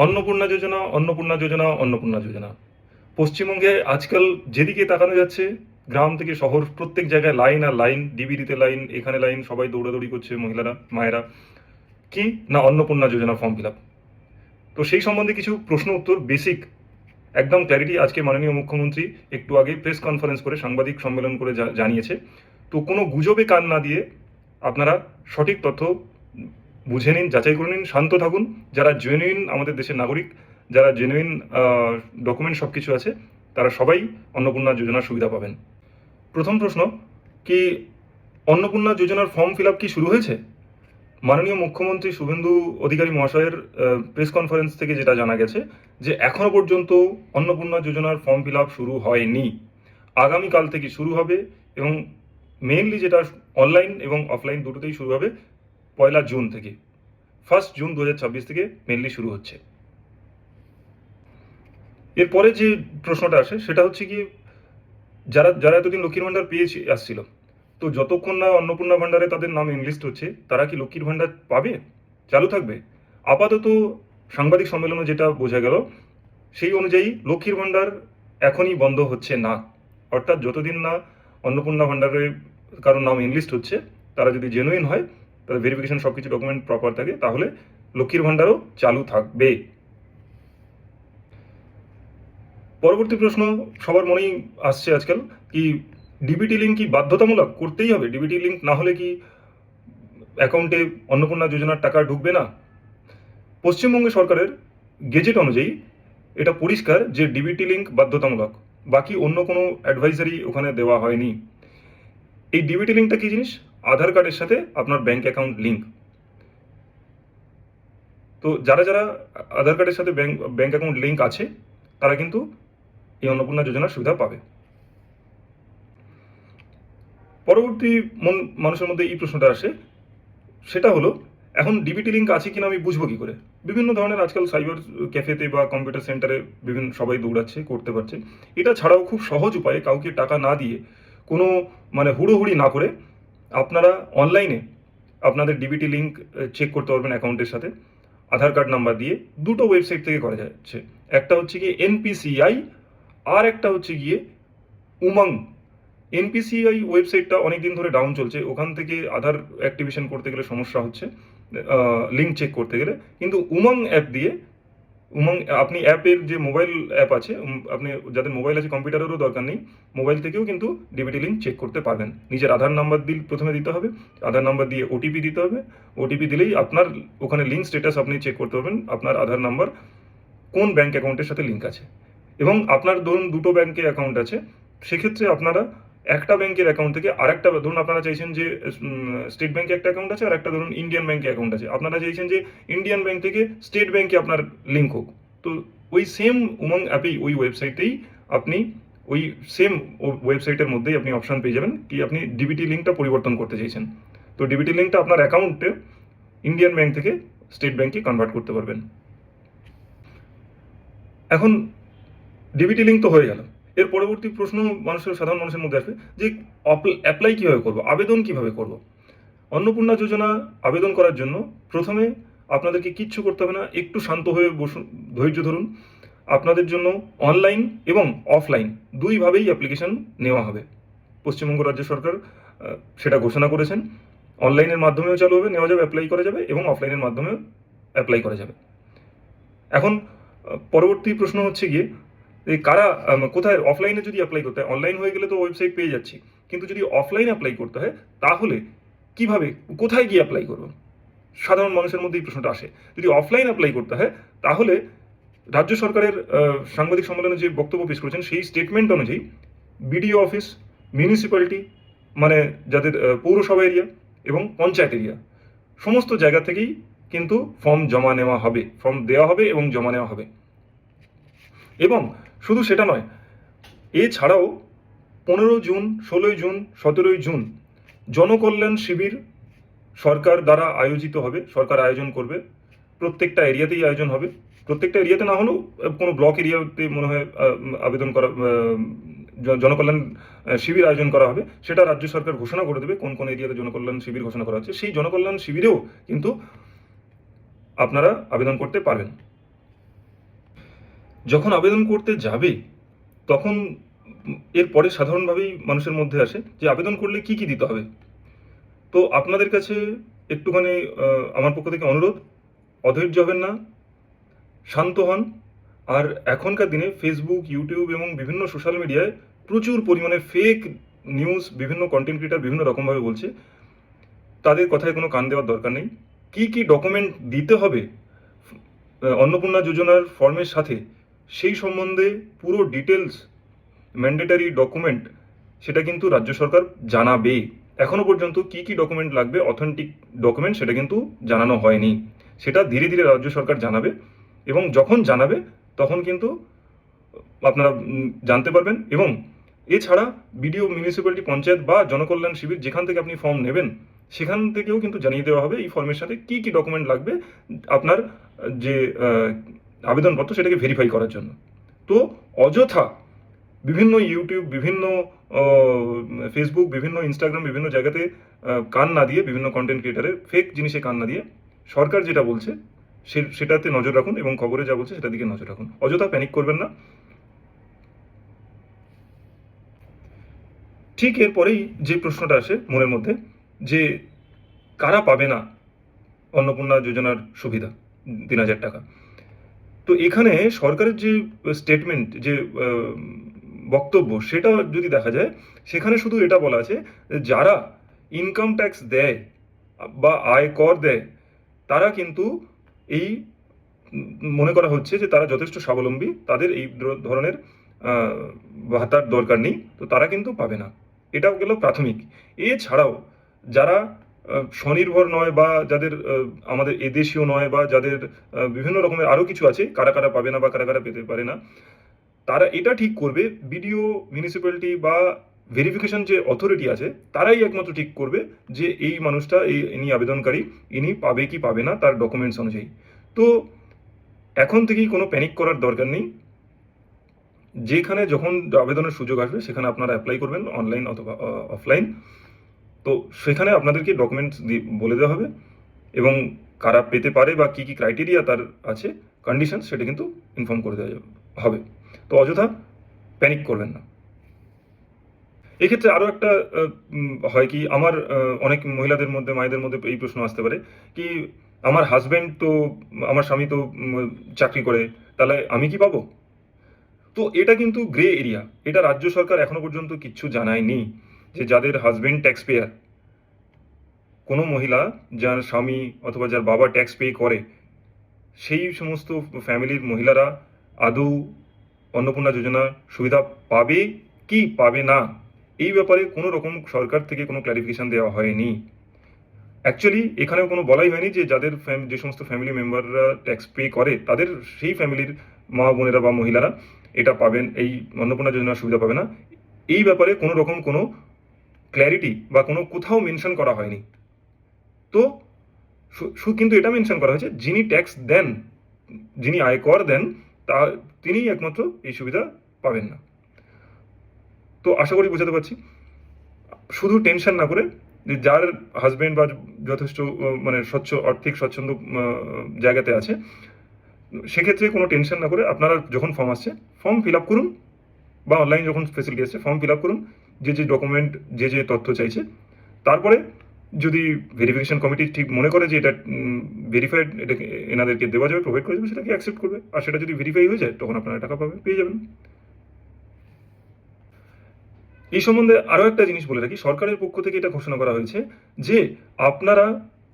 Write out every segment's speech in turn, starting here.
অন্নপূর্ণা যোজনা, অন্নপূর্ণা যোজনা, অন্নপূর্ণা যোজনা। পশ্চিমবঙ্গে আজকাল যেদিকে তাকানো যাচ্ছে, গ্রাম থেকে শহর প্রত্যেক জায়গায় লাইন আর লাইন, ডিবিটিতে লাইন, এখানে লাইন, সবাই দৌড়াদৌড়ি করছে মহিলারা, মায়েরা। কি না, অন্নপূর্ণা যোজনা ফর্ম ফিল আপ। তো সেই সম্বন্ধে কিছু প্রশ্ন উত্তর বেসিক একদম ক্ল্যারিটি আজকে মাননীয় মুখ্যমন্ত্রী একটু আগে প্রেস কনফারেন্স করে সাংবাদিক সম্মেলন করে জানিয়েছে। তো কোনো গুজবে কান না দিয়ে আপনারা সঠিক তথ্য বুঝে নিন, যাচাই করে নিন, শান্ত থাকুন। যারা জেনুইন আমাদের দেশের নাগরিক, যারা জেনুইন ডকুমেন্ট সব কিছু আছে, তারা সবাই অন্নপূর্ণা যোজনার সুবিধা পাবেন। প্রথম প্রশ্ন, কি অন্নপূর্ণা যোজনার ফর্ম ফিল আপ কি শুরু হয়েছে? মাননীয় মুখ্যমন্ত্রী শুভেন্দু অধিকারী মহাশয়ের প্রেস কনফারেন্স থেকে যেটা জানা গেছে যে এখনো পর্যন্ত অন্নপূর্ণা যোজনার ফর্ম ফিল আপ শুরু হয়নি। আগামীকাল থেকে শুরু হবে এবং মেইনলি যেটা অনলাইন এবং অফলাইন দুটোতেই শুরু হবে 1 জুন থেকে। 1 জুন 2026 থেকে মেইনলি শুরু হচ্ছে। এরপরে যে প্রশ্নটা আসে সেটা হচ্ছে কি, যারা যারা এতদিন লক্ষ্মীর ভাণ্ডার পেয়ে আসছিল, তো যতক্ষণ না অন্নপূর্ণা ভাণ্ডারে তাদের নাম ইনলিস্ট হচ্ছে, তারা কি লক্ষ্মীর ভাণ্ডার পাবে, চালু থাকবে? আপাতত সাংবাদিক সম্মেলনে যেটা বোঝা গেল সেই অনুযায়ী লক্ষ্মীর ভাণ্ডার এখনই বন্ধ হচ্ছে না। অর্থাৎ যতদিন না অন্নপূর্ণা ভাণ্ডারে কারোর নাম ইনলিস্ট হচ্ছে, তারা যদি জেনুইন হয়, তাদের ভেরিফিকেশন সব কিছু ডকুমেন্ট প্রপার থাকে, তাহলে লক্ষ্মীর ভাণ্ডারও চালু থাকবে। পরবর্তী প্রশ্ন সবার মনেই আসছে আজকাল, কি ডিবিটি লিঙ্ক কি বাধ্যতামূলক করতেই হবে? ডিবিটি লিঙ্ক না হলে কি অ্যাকাউন্টে অন্নপূর্ণা যোজনার টাকা ঢুকবে না? পশ্চিমবঙ্গ সরকারের গেজেট অনুযায়ী এটা পরিষ্কার যে ডিবিটি লিঙ্ক বাধ্যতামূলক, বাকি অন্য কোনো অ্যাডভাইজারি ওখানে দেওয়া হয়নি। এই ডিবিটি লিঙ্কটা কি জিনিস? আধার কার্ডের সাথে আপনার ব্যাংক অ্যাকাউন্ট লিঙ্ক। তো যারা যারা আধার কার্ডের সাথে ব্যাংক অ্যাকাউন্ট লিঙ্ক আছে, তারা কিন্তু এই অন্নপূর্ণা যোজনার সুবিধা পাবে। পরবর্তী মানুষের মধ্যে এই প্রশ্নটা আসে, সেটা হলো এখন ডিবিটি লিঙ্ক আছে কিনা আমি বুঝবো কি করে? বিভিন্ন ধরনের আজকাল সাইবার ক্যাফেতে বা কম্পিউটার সেন্টারে বিভিন্ন সবাই দৌড়াচ্ছে, করতে পারছে। এটা ছাড়াও খুব সহজ উপায়ে কাউকে টাকা না দিয়ে, কোনো হুড়োহুড়ি না করে, আপনারা অনলাইনে আপনাদের ডিবিটি লিঙ্ক চেক করতে পারবেন অ্যাকাউন্টের সাথে আধার কার্ড নাম্বার দিয়ে। দুটো ওয়েবসাইট থেকে করা যাচ্ছে, একটা হচ্ছে গিয়ে এনপিসিআই, আর একটা হচ্ছে গিয়ে উমং। এনপিসিআই ওয়েবসাইটটা অনেকদিন ধরে ডাউন চলছে, ওখান থেকে আধার অ্যাক্টিভেশন করতে গেলে সমস্যা হচ্ছে লিঙ্ক চেক করতে গেলে। কিন্তু উমং অ্যাপ দিয়ে, উমং আপনি অ্যাপের যে মোবাইল অ্যাপ আছে, আপনি যাদের মোবাইল আছে, কম্পিউটারেরও দরকার নেই, মোবাইল থেকেও কিন্তু ডিবিটি লিঙ্ক চেক করতে পারবেন। নিজের আধার নাম্বার প্রথমে দিতে হবে, আধার নাম্বার দিয়ে ওটিপি দিতে হবে। ওটিপি দিলেই আপনার ওখানে লিঙ্ক স্ট্যাটাস আপনি চেক করতে পারবেন, আপনার আধার নাম্বার কোন ব্যাঙ্ক অ্যাকাউন্টের সাথে লিঙ্ক আছে। এবং আপনার ধরুন দুটো ব্যাঙ্কে অ্যাকাউন্ট আছে, সেক্ষেত্রে আপনারা একটা ব্যাংকের অ্যাকাউন্ট থেকে আরেকটা, ধরুন আপনারা চাইছেন যে স্টেট ব্যাংকে একটা অ্যাকাউন্ট আছে আর একটা ধরুন ইন্ডিয়ান ব্যাংকে অ্যাকাউন্ট আছে, আপনারা চাইছেন যে ইন্ডিয়ান ব্যাংক থেকে স্টেট ব্যাংকে আপনার লিঙ্ক হোক। তো ওই সেম উমং অ্যাপেই, ওই ওয়েবসাইটেই আপনি ওই সেম ওয়েবসাইটের মধ্যেই আপনি অপশন পেয়ে যাবেন কি আপনি ডিবিটি লিঙ্কটা পরিবর্তন করতে চাইছেন। তো ডিবিটি লিঙ্কটা আপনার অ্যাকাউন্টে ইন্ডিয়ান ব্যাংক থেকে স্টেট ব্যাংকে কনভার্ট করতে পারবেন। এখন ডিবিটি লিঙ্ক তো হয়ে গেল, এর পরবর্তী প্রশ্ন সাধারণ মানুষের মধ্যে আসবে যে অ্যাপ্লাই কীভাবে করবো, আবেদন কিভাবে করব? অন্নপূর্ণা যোজনা আবেদন করার জন্য প্রথমে আপনাদেরকে কিচ্ছু করতে হবে না, একটু শান্ত হয়ে বসুন, ধৈর্য ধরুন। আপনাদের জন্য অনলাইন এবং অফলাইন দুইভাবেই অ্যাপ্লিকেশন নেওয়া হবে। পশ্চিমবঙ্গ রাজ্য সরকার সেটা ঘোষণা করেছেন। অনলাইনের মাধ্যমেও চালু হবে, নেওয়া যাবে, অ্যাপ্লাই করা যাবে, এবং অফলাইনের মাধ্যমেও অ্যাপ্লাই করা যাবে। এখন পরবর্তী প্রশ্ন হচ্ছে গিয়ে, কারা কোথায় অফলাইনে যদি অ্যাপ্লাই করতে হয়, অনলাইন হয়ে গেলে তো ওয়েবসাইট পেয়ে যাচ্ছি, কিন্তু যদি অফলাইন অ্যাপ্লাই করতে হয় তাহলে কিভাবে, কোথায় গিয়ে অ্যাপ্লাই করব? সাধারণ মানুষের মধ্যে এই প্রশ্নটা আসে। যদি অফলাইন অ্যাপ্লাই করতে হয় তাহলে রাজ্য সরকারের সাংবাদিক সম্মেলনে যে বক্তব্য পেশ করেছেন সেই স্টেটমেন্ট অনুযায়ী বিডিও অফিস, মিউনিসিপ্যালিটি মানে যাদের পৌরসভা এরিয়া এবং পঞ্চায়েত এরিয়া, সমস্ত জায়গা থেকেই কিন্তু ফর্ম জমা নেওয়া হবে, ফর্ম দেওয়া হবে এবং জমা নেওয়া হবে। এবং শুধু সেটা নয়, এছাড়াও 15 জুন, 16 জুন, 17 জুন জনকল্যাণ শিবির সরকার দ্বারা আয়োজিত হবে, সরকার আয়োজন করবে। প্রত্যেকটা এরিয়াতেই আয়োজন হবে, প্রত্যেকটা এরিয়াতে না হলেও কোনো ব্লক এরিয়াতে মনে হয় আবেদন করা, জনকল্যাণ শিবির আয়োজন করা হবে। সেটা রাজ্য সরকার ঘোষণা করে দেবে কোন কোন এরিয়াতে জনকল্যাণ শিবির ঘোষণা করা হচ্ছে। সেই জনকল্যাণ শিবিরেও কিন্তু আপনারা আবেদন করতে পারবেন। যখন আবেদন করতে যাবে তখন এরপরে সাধারণভাবেই মানুষের মধ্যে আসে যে আবেদন করলে কি কি দিতে হবে। তো আপনাদের কাছে একটুখানি আমার পক্ষ থেকে অনুরোধ, অধৈর্য হবেন না, শান্ত হন। আর এখনকার দিনে ফেসবুক, ইউটিউব এবং বিভিন্ন সোশ্যাল মিডিয়ায় প্রচুর পরিমাণে ফেক নিউজ বিভিন্ন কন্টেন্ট ক্রিয়েটার বিভিন্ন রকমভাবে বলছে। তাদের কথায় কোনো কান দেওয়ার দরকার নেই। কি কি ডকুমেন্ট দিতে হবে অন্নপূর্ণা যোজনার ফর্মের সাথে, সেই সম্বন্ধে পুরো ডিটেলস ম্যান্ডেটারি ডকুমেন্ট সেটা কিন্তু রাজ্য সরকার জানাবে। এখনো পর্যন্ত কি কি ডকুমেন্ট লাগবে, অথেন্টিক ডকুমেন্ট, সেটা কিন্তু জানানো হয়নি। সেটা ধীরে ধীরে রাজ্য সরকার জানাবে, এবং যখন জানাবে তখন কিন্তু আপনারা জানতে পারবেন। এবং এছাড়া বিডিও, মিউনিসিপ্যালিটি, পঞ্চায়েত বা জনকল্যাণ শিবির যেখান থেকে আপনি ফর্ম নেবেন সেখান থেকেও কিন্তু জানিয়ে দেওয়া হবে এই ফর্মের সাথে কি কি ডকুমেন্ট লাগবে আপনার যে আবেদনপত্র সেটাকে ভেরিফাই করার জন্য। তো অযথা বিভিন্ন ইউটিউব, বিভিন্ন ফেসবুক, বিভিন্ন ইনস্টাগ্রাম, বিভিন্ন জায়গাতে কান না দিয়ে, বিভিন্ন কন্টেন্ট ক্রিয়েটারের ফেক জিনিসে কান না দিয়ে সরকার যেটা বলছে সেটাতে নজর রাখুন, এবং খবরে যা বলছে সেটার দিকে নজর রাখুন। অযথা প্যানিক করবেন না। ঠিক এরপরেই যে প্রশ্নটা আসে মনের মধ্যে, যে কারা পাবে না অন্নপূর্ণা যোজনার সুবিধা 3,000 টাকা। তো এখানে সরকারের যে স্টেটমেন্ট, যে বক্তব্য, সেটা যদি দেখা যায় সেখানে শুধু এটা বলা আছে যারা ইনকাম ট্যাক্স দেয় বা আয় কর দেয় তারা কিন্তু এই মনে করা হচ্ছে যে তারা যথেষ্ট স্বাবলম্বী, তাদের এই ধরনের ভাতার দরকার নেই, তো তারা কিন্তু পাবে না। এটাও গেল প্রাথমিক। এছাড়াও যারা স্বনির্ভর নয় বা যাদের আমাদের এদেশীয় নয় বা যাদের বিভিন্ন রকমের আরও কিছু আছে, কারা কারা পাবে না বা কারা কারা পেতে পারে না, তারা এটা ঠিক করবে বিডিও, মিউনিসিপ্যালিটি বা ভেরিফিকেশন যে অথরিটি আছে তারাই একমাত্র ঠিক করবে যে এই মানুষটা, ইনি আবেদনকারী, ইনি পাবে কি পাবে না তার ডকুমেন্টস অনুযায়ী। তো এখন থেকেই কোনো প্যানিক করার দরকার নেই। যেখানে যখন আবেদনের সুযোগ আসবে সেখানে আপনারা অ্যাপ্লাই করবেন, অনলাইন অথবা অফলাইন। তো সেখানে আপনাদেরকে ডকুমেন্টস বলে দেওয়া হবে, এবং কারা পেতে পারে বা কী কী ক্রাইটেরিয়া তার আছে, কন্ডিশন, সেটা কিন্তু ইনফর্ম করে দেওয়া হবে। তো অযথা প্যানিক করবেন না। এক্ষেত্রে আরও একটা হয় কি, আমার অনেক মহিলাদের মধ্যে, মায়েদের মধ্যে এই প্রশ্ন আসতে পারে কি, আমার হাজব্যান্ড তো, আমার স্বামী তো চাকরি করে, তাহলে আমি কি পাবো? তো এটা কিন্তু গ্রে এরিয়া। এটা রাজ্য সরকার এখনো পর্যন্ত কিচ্ছু জানায়নি যে যাদের হাজব্যান্ড ট্যাক্স পেয়ার, কোনো মহিলা যার স্বামী অথবা যার বাবা ট্যাক্স পে করে, সেই সমস্ত ফ্যামিলির মহিলারা আদৌ অন্নপূর্ণা যোজনা সুবিধা পাবে কি পাবে না, এই ব্যাপারে কোনো রকম সরকার থেকে কোনো ক্ল্যারিফিকেশন দেওয়া হয়নি। অ্যাকচুয়ালি এখানেও কোনো বলাই হয়নি যে যাদের যে সমস্ত ফ্যামিলি মেম্বাররা ট্যাক্স পে করে তাদের সেই ফ্যামিলির মা বোনেরা বা মহিলারা এটা পাবেন, এই অন্নপূর্ণা যোজনার সুবিধা পাবে না। এই ব্যাপারে কোনো রকম কোনো ক্ল্যারিটি বা কোনো কোথাও মেনশন করা হয়নি। তো কিন্তু এটা মেনশন করা হয়েছে যিনি ট্যাক্স দেন, যিনি আয়কর দেন, তা তিনিই একমাত্র এই সুবিধা পাবেন না। তো আশা করি বোঝাতে পারছি। শুধু টেনশন না করে, যে যার হাজবেন্ড বা যথেষ্ট মানে আর্থিক স্বচ্ছন্দ জায়গাতে আছে, সেক্ষেত্রে কোনো টেনশন না করে আপনারা যখন ফর্ম আসছে ফর্ম ফিল আপ করুন, বা অনলাইন যখন ফেসিলিটি আসছে ফর্ম ফিল আপ করুন, যে যে ডকুমেন্ট, যে যে তথ্য চাইছে। তারপরে যদি ভেরিফিকেশন কমিটি ঠিক মনে করে যে এটা ভেরিফাইড, এটাকে এনাদেরকে দেওয়া যাবে, প্রোভাইড করা যাবে, সেটাকে অ্যাকসেপ্ট করবে। আর সেটা যদি ভেরিফাই হয়ে যায় তখন আপনারা টাকা পেয়ে যাবেন। এই সম্বন্ধে আরও একটা জিনিস বলে রাখি, সরকারের পক্ষ থেকে এটা ঘোষণা করা হয়েছে যে আপনারা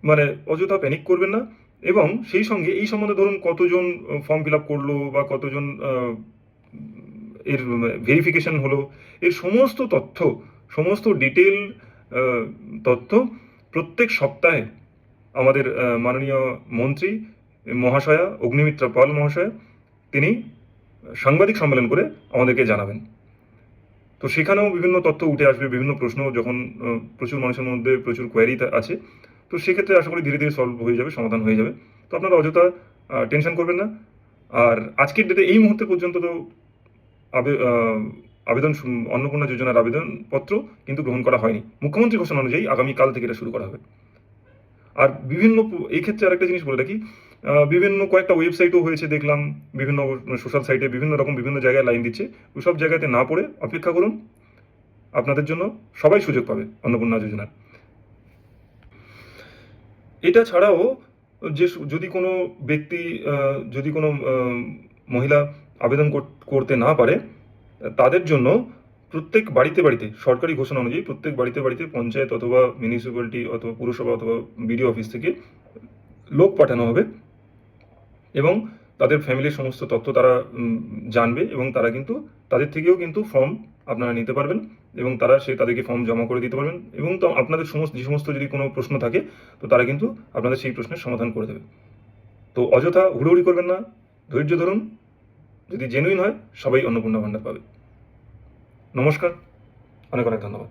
মানে অযথা প্যানিক করবেন না, এবং সেই সঙ্গে এই সম্বন্ধে ধরুন কতজন ফর্ম ফিল আপ করলো বা কতজন এর ভেরিফিকেশন হলো, এর সমস্ত তথ্য, সমস্ত ডিটেল তথ্য প্রত্যেক সপ্তাহে আমাদের মাননীয় মন্ত্রী মহাশয়া অগ্নিমিত্রা পাল মহাশয়া তিনি সাংবাদিক সম্মেলন করে আমাদেরকে জানাবেন। তো সেখানেও বিভিন্ন তথ্য উঠে আসবে, বিভিন্ন প্রশ্ন, যখন প্রচুর মানুষের মধ্যে প্রচুর কোয়ারি আছে, তো সেক্ষেত্রে আশা করি ধীরে ধীরে সলভ হয়ে যাবে, সমাধান হয়ে যাবে। তো আপনারা অযথা টেনশন করবেন না। আর আজকের ডেটে এই মুহূর্তে পর্যন্ত তো আবেদন, অন্নপূর্ণা যোজনার আবেদনপত্র কিন্তু গ্রহণ করা হয়নি। মুখ্যমন্ত্রী ঘোষণা অনুযায়ী আগামীকাল থেকে এটা শুরু করা হবে। আর বিভিন্ন এই ক্ষেত্রে আরেকটা জিনিস বলে রাখি, বিভিন্ন কয়েকটা ওয়েবসাইটও হয়েছে দেখলাম, বিভিন্ন সোশ্যাল সাইটে বিভিন্ন রকম বিভিন্ন জায়গায় লাইন দিচ্ছে। ওইসব জায়গাতে না পড়ে অপেক্ষা করুন, আপনাদের জন্য সবাই সুযোগ পাবে অন্নপূর্ণা যোজনার। এটা ছাড়াও যদি কোনো ব্যক্তি, যদি কোনো মহিলা আবেদন করতে না পারে, তাদের জন্য প্রত্যেক বাড়িতে বাড়িতে সরকারি ঘোষণা অনুযায়ী প্রত্যেক বাড়িতে বাড়িতে পঞ্চায়েত অথবা মিউনিসিপ্যালিটি অথবা পুরসভা অথবা বিডিও অফিস থেকে লোক পাঠানো হবে এবং তাদের ফ্যামিলির সমস্ত তথ্য তারা জানবে এবং তারা কিন্তু তাদের থেকেও কিন্তু ফর্ম আপনারা নিতে পারবেন এবং তাদেরকে ফর্ম জমা করে দিতে পারবেন এবং তো আপনাদের যে সমস্ত যদি কোনো প্রশ্ন থাকে তো তারা কিন্তু আপনাদের সেই প্রশ্নের সমাধান করে দেবে। তো অযথা হুড়োহুড়ি করবেন না, ধৈর্য ধরুন, যদি জেনুইন হয় সবাই অন্নপূর্ণা ভাণ্ডার পাবে। নমস্কার, অনেক অনেক ধন্যবাদ।